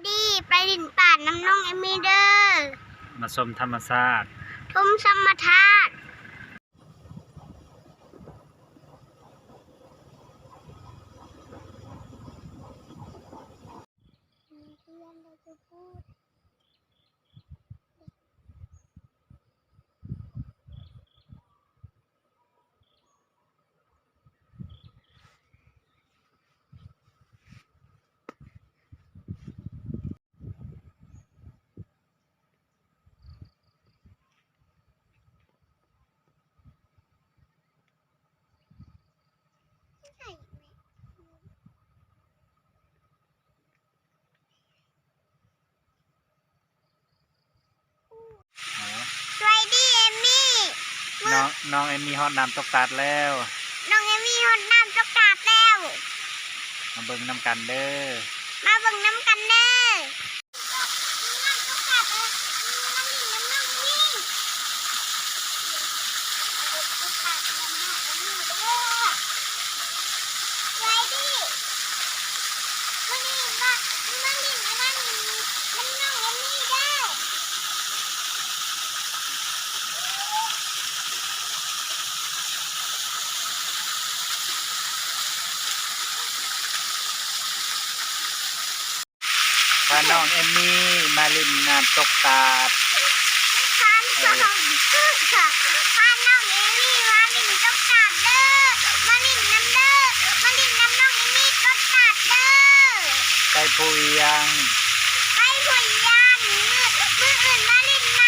ดีไปดินป่านน้ำน้องเอมิเดอร์มาชมธรรมชาติทุ่มธรรมธาตุสวัสดีเอมี่น้องเอมี่ฮอดน้ำตกตาดแล้วน้องเอมี่หดน้ำจกกาดแล้วมาเบิ่งน้ำกันเด้อมาเบิ่งน้ำกันเด้อพาน้องเอมี่มาเล่นน้ำตกตาดพาน้องเอมี่มาลินจกกาดเด้อมาลินน้ำเด้อมาลินน้ำน้องเอมี่จกกาดเด้อไปพูยังไปหัวยานมืออื่นมาลินน้